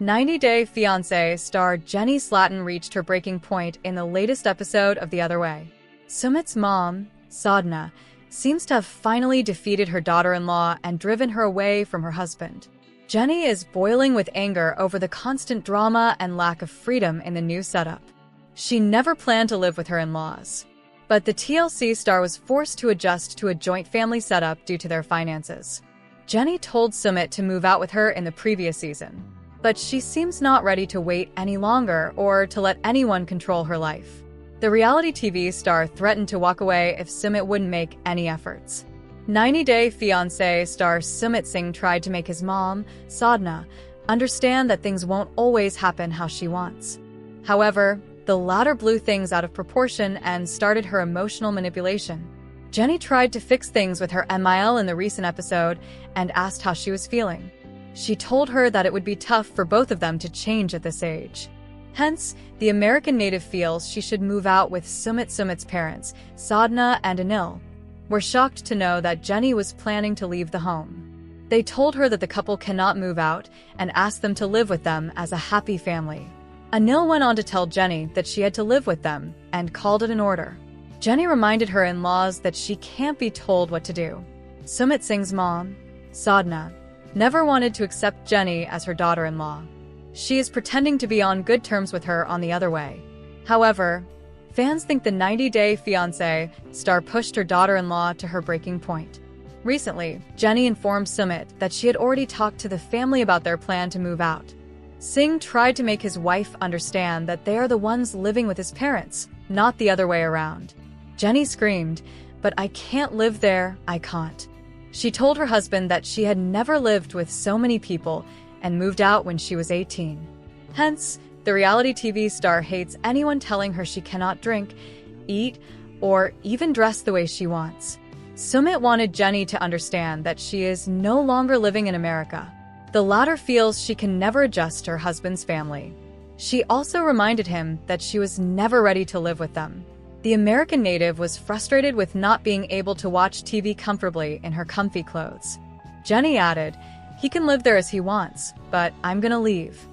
90 Day Fiancé star Jenny Slatin reached her breaking point in the latest episode of The Other Way. Sumit's mom, Sadhna, seems to have finally defeated her daughter-in-law and driven her away from her husband. Jenny is boiling with anger over the constant drama and lack of freedom in the new setup. She never planned to live with her in-laws. But the TLC star was forced to adjust to a joint family setup due to their finances. Jenny told Sumit to move out with her in the previous season. But she seems not ready to wait any longer or to let anyone control her life. The reality TV star threatened to walk away if Sumit wouldn't make any efforts. 90 Day Fiancé star Sumit Singh tried to make his mom, Sadhna, understand that things won't always happen how she wants. However, the latter blew things out of proportion and started her emotional manipulation. Jenny tried to fix things with her MIL in the recent episode and asked how she was feeling. She told her that it would be tough for both of them to change at this age. Hence, the American native feels she should move out with Sumit's parents, Sadhna and Anil, were shocked to know that Jenny was planning to leave the home. They told her that the couple cannot move out and asked them to live with them as a happy family. Anil went on to tell Jenny that she had to live with them and called it an order. Jenny reminded her in-laws that she can't be told what to do. Sumit Singh's mom, Sadhna, never wanted to accept Jenny as her daughter-in-law. She is pretending to be on good terms with her on The Other Way. However, fans think the 90 Day Fiancé star pushed her daughter-in-law to her breaking point. Recently, Jenny informed Sumit that she had already talked to the family about their plan to move out. Singh tried to make his wife understand that they are the ones living with his parents, not the other way around. Jenny screamed, "But I can't live there, I can't." She told her husband that she had never lived with so many people and moved out when she was 18. Hence, the reality TV star hates anyone telling her she cannot drink, eat, or even dress the way she wants. Sumit wanted Jenny to understand that she is no longer living in America. The latter feels she can never adjust to her husband's family. She also reminded him that she was never ready to live with them. The American native was frustrated with not being able to watch TV comfortably in her comfy clothes. Jenny added, "He can live there as he wants, but I'm gonna leave."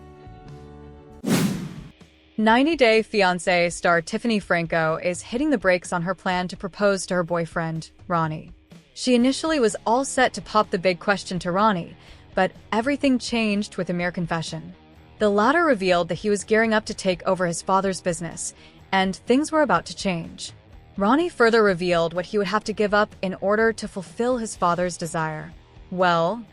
90 Day Fiancé star Tiffany Franco is hitting the brakes on her plan to propose to her boyfriend, Ronnie. She initially was all set to pop the big question to Ronnie, but everything changed with a mere confession. The latter revealed that he was gearing up to take over his father's business, and things were about to change. Ronnie further revealed what he would have to give up in order to fulfill his father's desire. Well,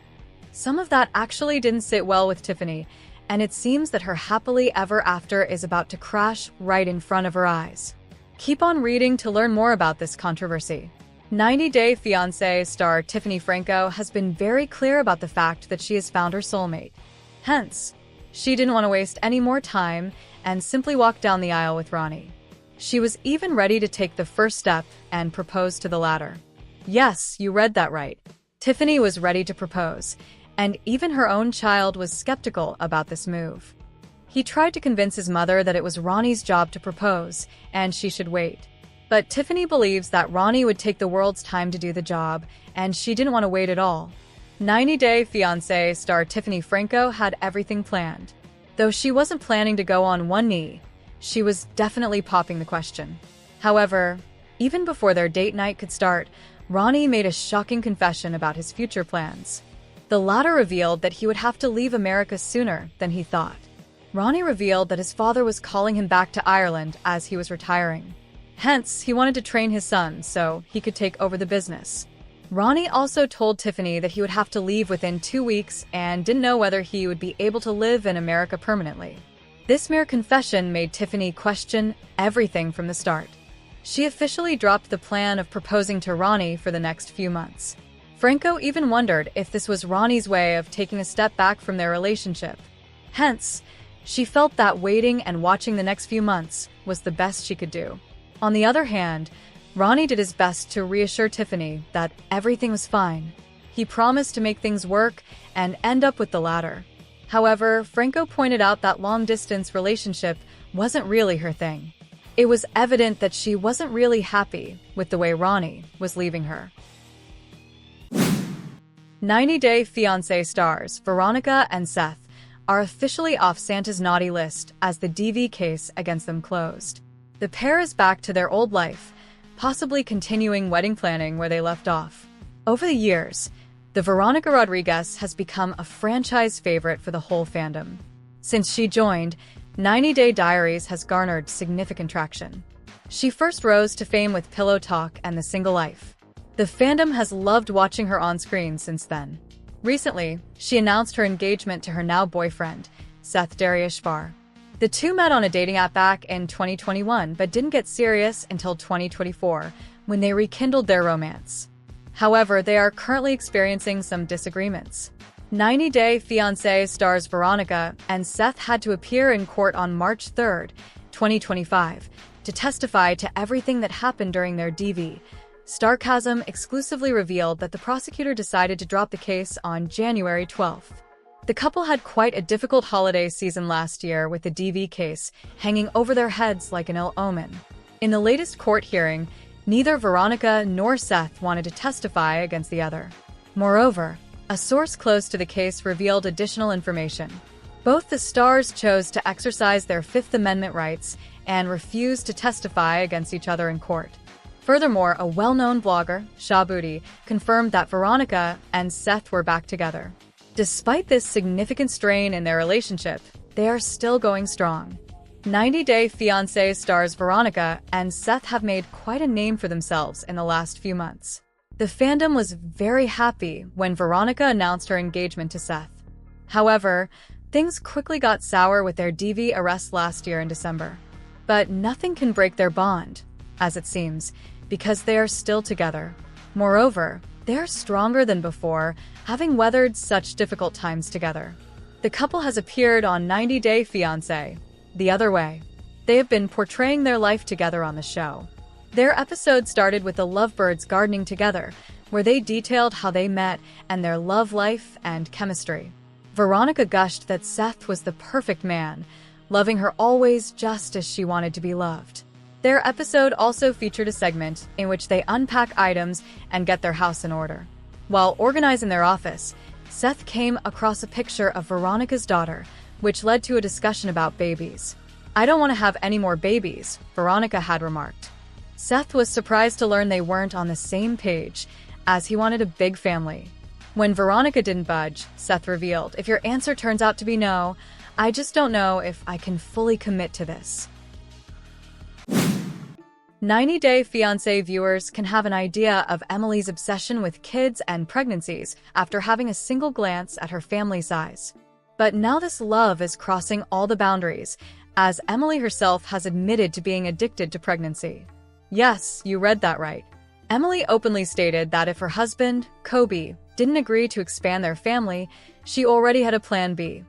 some of that actually didn't sit well with Tiffany, and it seems that her happily ever after is about to crash right in front of her eyes. Keep on reading to learn more about this controversy. 90 Day Fiancé star Tiffany Franco has been very clear about the fact that she has found her soulmate. Hence, she didn't want to waste any more time and simply walked down the aisle with Ronnie. She was even ready to take the first step and propose to the latter. Yes, you read that right. Tiffany was ready to propose, and even her own child was skeptical about this move. He tried to convince his mother that it was Ronnie's job to propose, and she should wait. But Tiffany believes that Ronnie would take the world's time to do the job, and she didn't want to wait at all. 90 Day Fiancé star Tiffany Franco had everything planned. Though she wasn't planning to go on one knee, she was definitely popping the question. However, even before their date night could start, Ronnie made a shocking confession about his future plans. The latter revealed that he would have to leave America sooner than he thought. Ronnie revealed that his father was calling him back to Ireland as he was retiring. Hence, he wanted to train his son so he could take over the business. Ronnie also told Tiffany that he would have to leave within 2 weeks and didn't know whether he would be able to live in America permanently. This mere confession made Tiffany question everything from the start. She officially dropped the plan of proposing to Ronnie for the next few months. Franco even wondered if this was Ronnie's way of taking a step back from their relationship. Hence, she felt that waiting and watching the next few months was the best she could do. On the other hand, Ronnie did his best to reassure Tiffany that everything was fine. He promised to make things work and end up with the latter. However, Franco pointed out that long-distance relationship wasn't really her thing. It was evident that she wasn't really happy with the way Ronnie was leaving her. 90 Day Fiancé stars Veronica and Seth are officially off Santa's naughty list as the DV case against them closed. The pair is back to their old life, possibly continuing wedding planning where they left off. Over the years, the Veronica Rodriguez has become a franchise favorite for the whole fandom. Since she joined, 90 Day Diaries has garnered significant traction. She first rose to fame with Pillow Talk and The Single Life. The fandom has loved watching her on screen since then. Recently, she announced her engagement to her now boyfriend, Seth Darriashvar. The two met on a dating app back in 2021 but didn't get serious until 2024, when they rekindled their romance. However, they are currently experiencing some disagreements. 90 Day Fiancé stars Veronica and Seth had to appear in court on March 3, 2025, to testify to everything that happened during their DV. Starcasm exclusively revealed that the prosecutor decided to drop the case on January 12th. The couple had quite a difficult holiday season last year, with the DV case hanging over their heads like an ill omen. In the latest court hearing, neither Veronica nor Seth wanted to testify against the other. Moreover, a source close to the case revealed additional information. Both the stars chose to exercise their Fifth Amendment rights and refused to testify against each other in court. Furthermore, a well-known blogger, Shabuti, confirmed that Veronica and Seth were back together. Despite this significant strain in their relationship, they are still going strong. 90 Day Fiancé stars Veronica and Seth have made quite a name for themselves in the last few months. The fandom was very happy when Veronica announced her engagement to Seth. However, things quickly got sour with their DV arrest last year in December. But nothing can break their bond, as it seems, because they are still together. Moreover, they are stronger than before, having weathered such difficult times together. The couple has appeared on 90 Day Fiancé, The Other Way. They have been portraying their life together on the show. Their episode started with the lovebirds gardening together, where they detailed how they met and their love life and chemistry. Veronica gushed that Seth was the perfect man, loving her always just as she wanted to be loved. Their episode also featured a segment in which they unpack items and get their house in order. While organizing their office, Seth came across a picture of Veronica's daughter, which led to a discussion about babies. "I don't want to have any more babies," Veronica had remarked. Seth was surprised to learn they weren't on the same page, as he wanted a big family. When Veronica didn't budge, Seth revealed, "If your answer turns out to be no, I just don't know if I can fully commit to this." 90 Day Fiancé viewers can have an idea of Emily's obsession with kids and pregnancies after having a single glance at her family size. But now this love is crossing all the boundaries, as Emily herself has admitted to being addicted to pregnancy. Yes, you read that right. Emily openly stated that if her husband, Kobe, didn't agree to expand their family, she already had a plan B.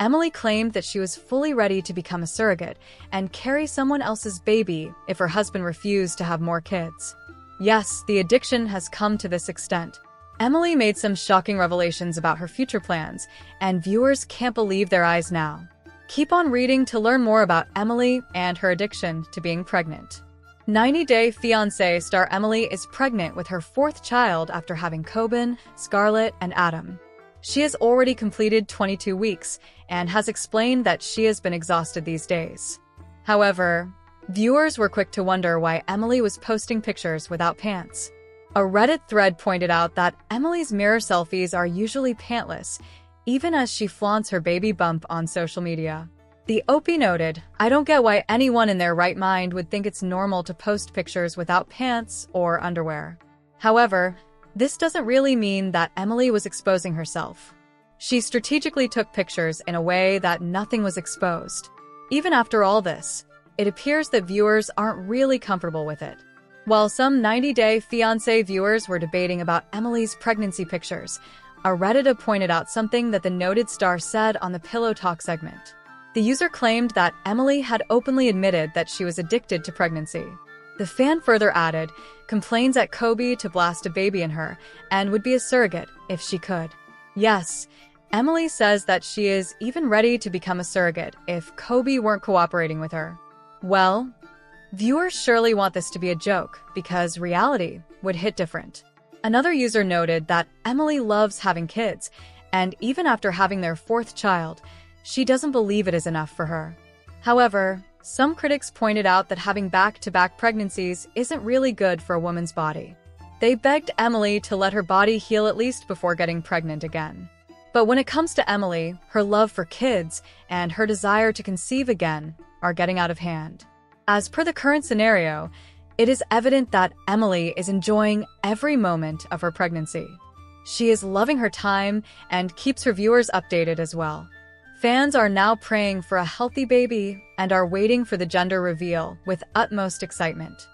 Emily claimed that she was fully ready to become a surrogate and carry someone else's baby if her husband refused to have more kids. Yes, the addiction has come to this extent. Emily made some shocking revelations about her future plans, and viewers can't believe their eyes now. Keep on reading to learn more about Emily and her addiction to being pregnant. 90 Day Fiancé star Emily is pregnant with her fourth child after having Coben, Scarlett, and Adam. She has already completed 22 weeks and has explained that she has been exhausted these days. However, viewers were quick to wonder why Emily was posting pictures without pants. A Reddit thread pointed out that Emily's mirror selfies are usually pantless, even as she flaunts her baby bump on social media. The OP noted, "I don't get why anyone in their right mind would think it's normal to post pictures without pants or underwear." However, this doesn't really mean that Emily was exposing herself. She strategically took pictures in a way that nothing was exposed. Even after all this, it appears that viewers aren't really comfortable with it. While some 90 Day Fiancé viewers were debating about Emily's pregnancy pictures, a Reddit pointed out something that the noted star said on the Pillow Talk segment. The user claimed that Emily had openly admitted that she was addicted to pregnancy. The fan further added, "Complains at Kobe to blast a baby in her, and would be a surrogate if she could." Yes, Emily says that she is even ready to become a surrogate if Kobe weren't cooperating with her. Well, viewers surely want this to be a joke, because reality would hit different. Another user noted that Emily loves having kids, and even after having their fourth child, she doesn't believe it is enough for her. However, some critics pointed out that having back-to-back pregnancies isn't really good for a woman's body. They begged Emily to let her body heal at least before getting pregnant again. But when it comes to Emily, her love for kids and her desire to conceive again are getting out of hand. As per the current scenario, it is evident that Emily is enjoying every moment of her pregnancy. She is loving her time and keeps her viewers updated as well. Fans are now praying for a healthy baby and are waiting for the gender reveal with utmost excitement.